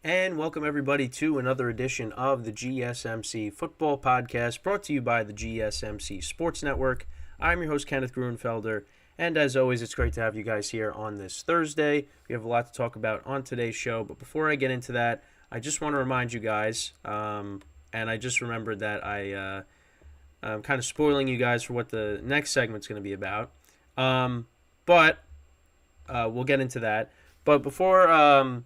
And welcome everybody to another edition of the GSMC Football Podcast, brought to you by the GSMC Sports Network. I'm your host, Kenneth Gruenfelder, and as always, it's great to have you guys here on this Thursday. We have a lot to talk about on today's show, but before I get into that, I just want to remind you guys, and I just remembered that I'm kind of spoiling you guys for what the next segment's going to be about, but we'll get into that. But before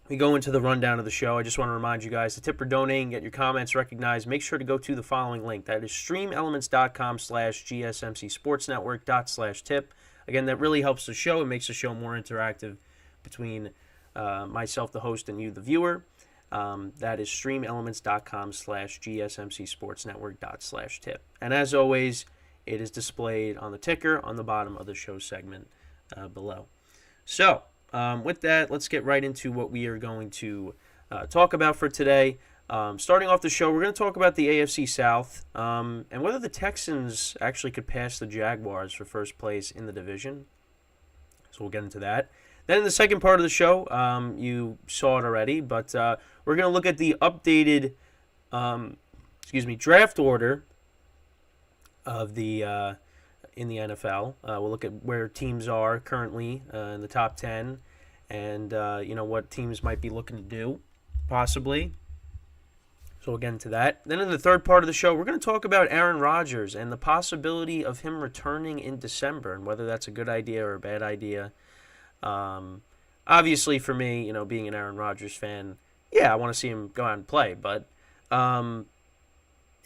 we go into the rundown of the show, I just want to remind you guys to tip or donate and get your comments recognized. Make sure to go to the following link. That is streamelements.com/gsmcsportsnetwork./tip. Again, that really helps the show. It makes the show more interactive between myself, the host, and you, the viewer. That is streamelements.com/gsmcsportsnetwork./tip. And as always, it is displayed on the ticker on the bottom of the show segment below. So, with that, let's get right into what we are going to talk about for today. Starting off the show, we're going to talk about the AFC South and whether the Texans actually could pass the Jaguars for first place in the division. So we'll get into that. Then in the second part of the show, you saw it already, but we're going to look at the updated draft order of the in the NFL. We'll look at where teams are currently in the top 10 and, what teams might be looking to do, possibly. So we'll get into that. Then in the third part of the show, we're going to talk about Aaron Rodgers and the possibility of him returning in December and whether that's a good idea or a bad idea. Obviously, for me, being an Aaron Rodgers fan, yeah, I want to see him go out and play. But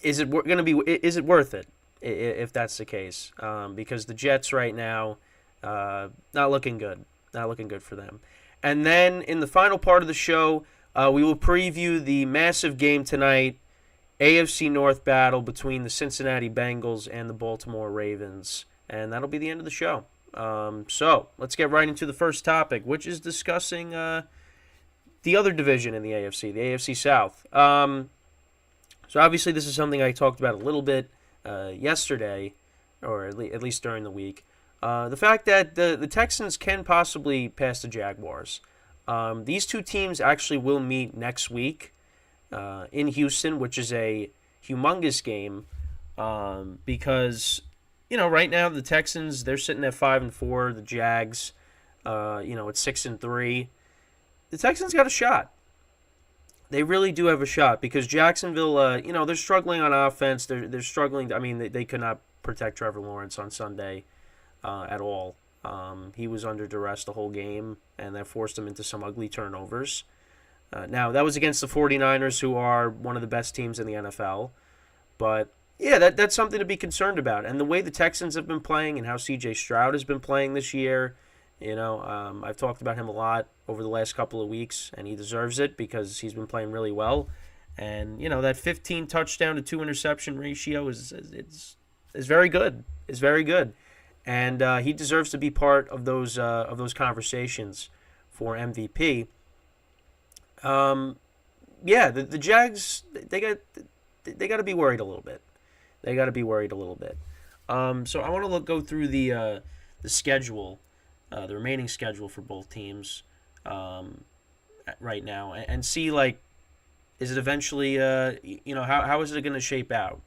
is it worth it? If that's the case, because the Jets right now, not looking good for them. And then in the final part of the show, we will preview the massive game tonight, AFC North battle between the Cincinnati Bengals and the Baltimore Ravens, and that'll be the end of the show. So let's get right into the first topic, which is discussing the other division in the AFC, the AFC South. So obviously this is something I talked about a little bit yesterday, or at least during the week, the fact that the Texans can possibly pass the Jaguars. These two teams actually will meet next week in Houston, which is a humongous game because right now the Texans, they're sitting at 5-4. The Jags, at 6-3. The Texans got a shot. They really do have a shot because Jacksonville, they're struggling on offense. They're struggling. I mean, they could not protect Trevor Lawrence on Sunday at all. He was under duress the whole game, and that forced him into some ugly turnovers. Now, that was against the 49ers, who are one of the best teams in the NFL. But, yeah, that's something to be concerned about. And the way the Texans have been playing and how C.J. Stroud has been playing this year, I've talked about him a lot over the last couple of weeks, and he deserves it because he's been playing really well. And that 15 touchdown to 2 interception ratio is very good. It's very good, and he deserves to be part of those conversations for MVP. The Jags, they got to be worried a little bit. So I want to go through the schedule. The remaining schedule for both teams right now and see, is it eventually, how is it going to shape out?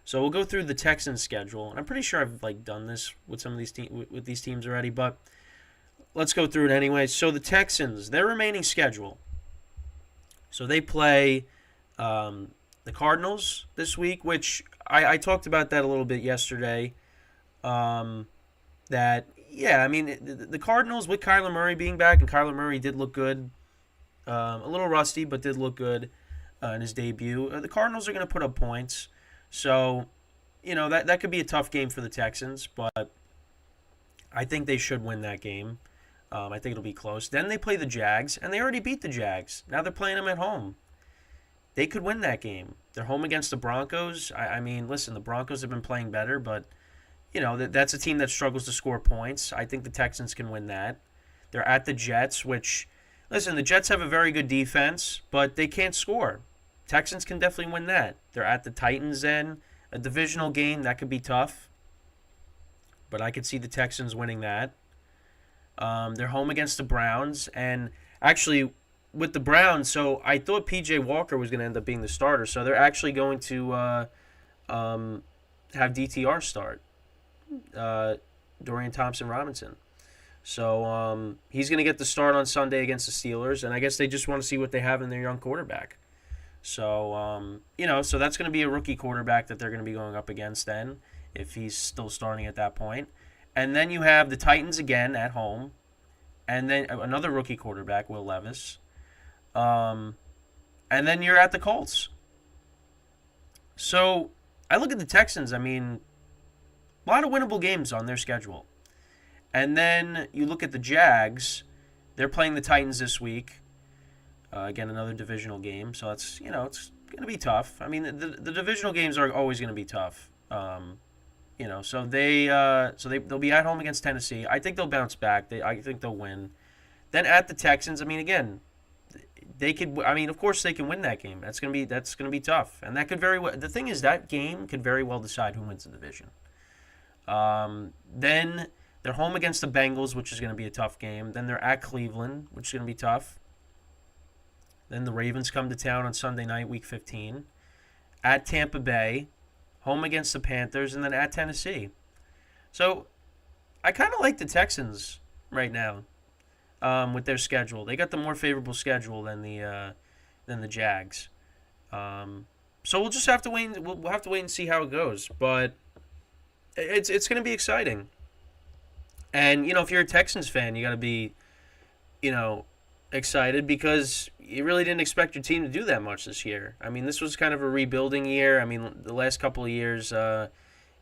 So we'll go through the Texans schedule, and I'm pretty sure I've, done this with some of these with these teams already, but let's go through it anyway. So the Texans, their remaining schedule. So they play the Cardinals this week, which I talked about that a little bit yesterday. The Cardinals, with Kyler Murray being back, and Kyler Murray did look good, a little rusty, but did look good in his debut. The Cardinals are going to put up points, so that could be a tough game for the Texans, but I think they should win that game. I think it'll be close. Then they play the Jags, and they already beat the Jags. Now they're playing them at home. They could win that game. They're home against the Broncos. I mean, listen, the Broncos have been playing better, but that's a team that struggles to score points. I think the Texans can win that. They're at the Jets, which, listen, the Jets have a very good defense, but they can't score. Texans can definitely win that. They're at the Titans then. A divisional game, that could be tough. But I could see the Texans winning that. They're home against the Browns. And actually, with the Browns, so I thought P.J. Walker was going to end up being the starter. So they're actually going to have DTR start, Dorian Thompson-Robinson. So he's going to get the start on Sunday against the Steelers, and I guess they just want to see what they have in their young quarterback. So, so that's going to be a rookie quarterback that they're going to be going up against then, if he's still starting at that point. And then you have the Titans again at home, and then another rookie quarterback, Will Levis. And then you're at the Colts. So I look at the Texans, I mean, a lot of winnable games on their schedule. And then you look at the Jags, they're playing the Titans this week. Again, another divisional game, so it's it's going to be tough. I mean, the divisional games are always going to be tough. So they'll be at home against Tennessee. I think they'll bounce back. I think they'll win. Then at the Texans, I mean, again, they could. I mean, of course they can win that game. That's gonna be tough, and that could very well. The thing is, that game could very well decide who wins the division. Then they're home against the Bengals, which is going to be a tough game. Then they're at Cleveland, which is going to be tough. Then the Ravens come to town on Sunday night, Week 15. At Tampa Bay, home against the Panthers, and then at Tennessee. So I kind of like the Texans right now with their schedule. They got the more favorable schedule than the Jags. So we'll just have to wait. We'll have to wait and see how it goes. But it's going to be exciting. And if you're a Texans fan, you got to be, excited because you really didn't expect your team to do that much this year. I mean, this was kind of a rebuilding year. I mean, the last couple of years, have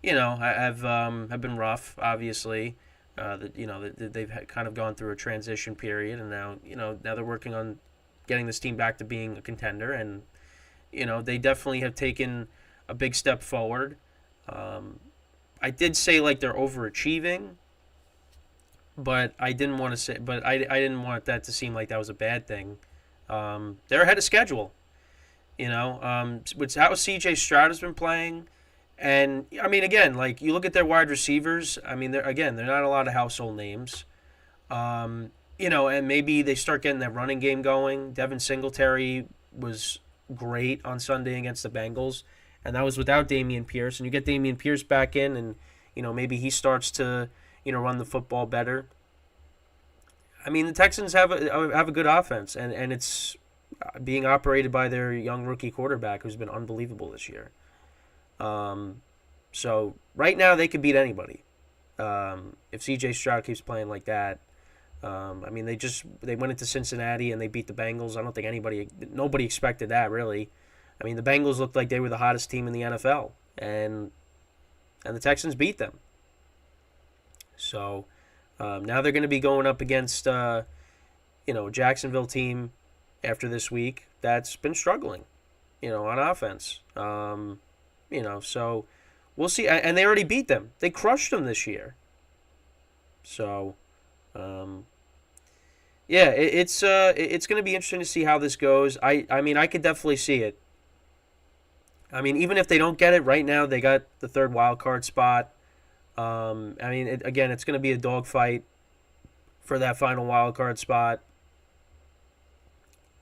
been rough. Obviously, they've kind of gone through a transition period, and now they're working on getting this team back to being a contender, and they definitely have taken a big step forward. I did say they're overachieving. But I didn't want to say. But I didn't want that to seem like that was a bad thing. They're ahead of schedule. Which how C.J. Stroud has been playing, and I mean, again, you look at their wide receivers. I mean, they're not a lot of household names. And maybe they start getting that running game going. Devin Singletary was great on Sunday against the Bengals, and that was without Dameon Pierce. And you get Dameon Pierce back in, and maybe he starts to run the football better. I mean, the Texans have a good offense, and it's being operated by their young rookie quarterback who's been unbelievable this year. So right now they could beat anybody. If C.J. Stroud keeps playing like that. I mean, they went into Cincinnati and they beat the Bengals. I don't think nobody expected that, really. I mean, the Bengals looked like they were the hottest team in the NFL, and the Texans beat them. So now they're going to be going up against a Jacksonville team after this week that's been struggling, on offense. So we'll see. And they already beat them. They crushed them this year. So, it's going to be interesting to see how this goes. I mean, I could definitely see it. I mean, even if they don't get it right now, they got the third wild card spot. I mean, it's going to be a dogfight for that final wild card spot.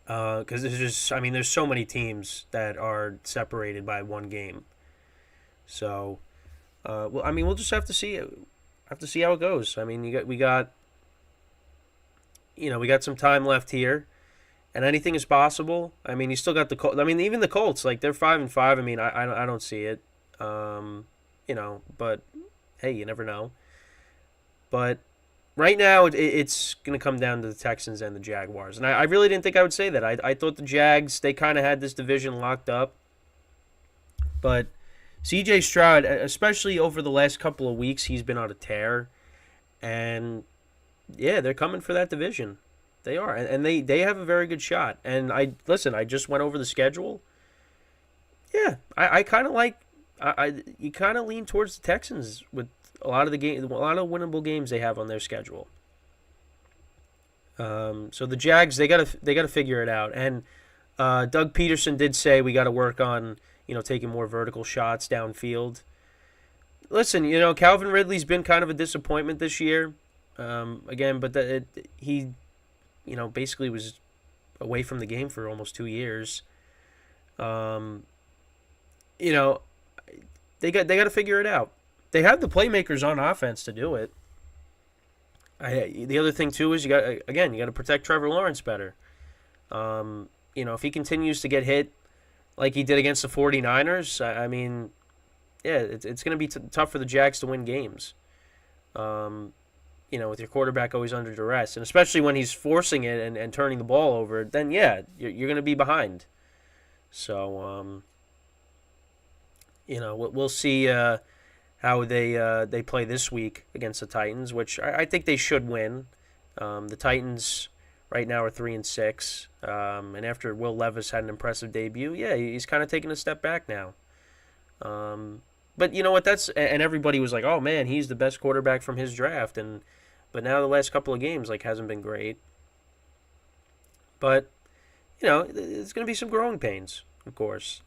Because there's so many teams that are separated by one game. So, we'll just have to see it. Have to see how it goes. I mean, we got some time left here, and anything is possible. I mean, you still got the Colts. I mean, even the Colts, they're 5-5. I mean, I don't see it. But hey, you never know. But right now, it's going to come down to the Texans and the Jaguars. And I really didn't think I would say that. I thought the Jags, they kind of had this division locked up. But C.J. Stroud, especially over the last couple of weeks, he's been on a tear. And, yeah, they're coming for that division. They are. And they have a very good shot. And, I just went over the schedule. Yeah, I kind of like... you kind of lean towards the Texans with a lot of winnable games they have on their schedule. So the Jags, they gotta figure it out. And Doug Peterson did say we got to work on taking more vertical shots downfield. Listen, Calvin Ridley's been kind of a disappointment this year. Again, but he basically was away from the game for almost 2 years. Um, you know, they got to figure it out. They have the playmakers on offense to do it. The other thing too is you got to protect Trevor Lawrence better. If he continues to get hit like he did against the 49ers, I mean, yeah, it's going to be tough for the Jags to win games. With your quarterback always under duress, and especially when he's forcing it and turning the ball over, then yeah, you're going to be behind. So, we'll see how they play this week against the Titans, which I think they should win. The Titans right now are 3-6, and after Will Levis had an impressive debut, yeah, he's kind of taking a step back now. But you know what? And everybody was like, "Oh man, he's the best quarterback from his draft," but now the last couple of games hasn't been great. But there's going to be some growing pains, of course.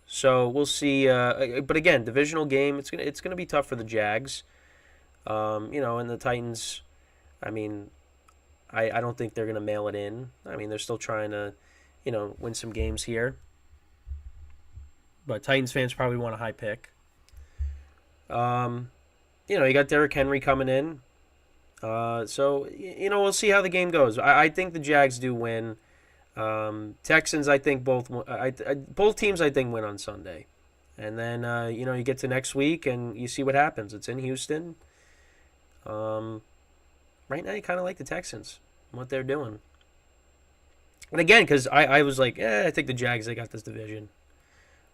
So we'll see. But again, divisional game. It's gonna be tough for the Jags. And the Titans. I mean, I don't think they're gonna mail it in. I mean, they're still trying to, win some games here. But Titans fans probably want a high pick. You got Derrick Henry coming in. So we'll see how the game goes. I think the Jags do win. Texans, I think both teams I think win on Sunday, and then you get to next week and you see what happens. It's in Houston. Right now you kind of like the Texans, what they're doing, and again because I was like, I think the Jags, they got this division,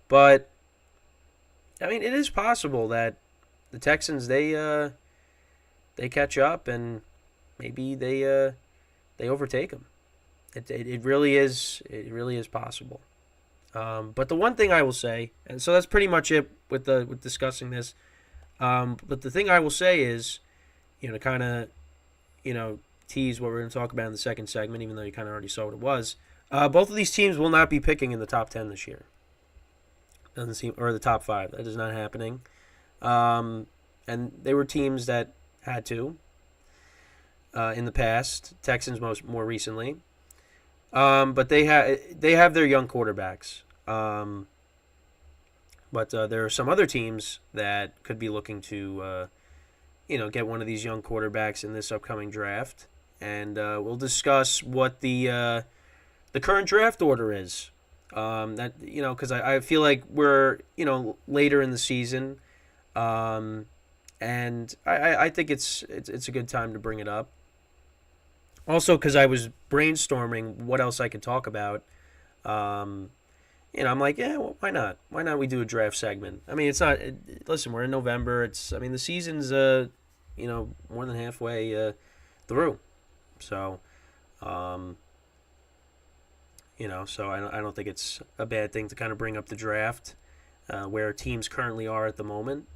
but I mean it is possible that the Texans they catch up and maybe they overtake them. It really is possible. But the one thing I will say, and so that's pretty much it with discussing this. But the thing I will say is, to kind of, tease what we're going to talk about in the second segment, even though you kind of already saw what it was. Both of these teams will not be picking in the top 10 this year. Doesn't seem, or the top 5. That is not happening. And they were teams that had to in the past. Texans more recently. But they have their young quarterbacks. But there are some other teams that could be looking to, get one of these young quarterbacks in this upcoming draft. And we'll discuss what the current draft order is. Because I feel like we're, later in the season. And I think it's a good time to bring it up. Also, because I was brainstorming what else I could talk about, I'm like, yeah, well, why not? Why not we do a draft segment? I mean, it's not. Listen, we're in November. The season's more than halfway through, so so I don't think it's a bad thing to kind of bring up the draft, where teams currently are at the moment.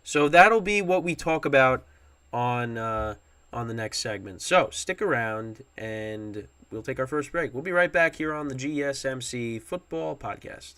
So that'll be what we talk about on the next segment. So stick around and we'll take our first break. We'll be right back here on the GSMC Football Podcast.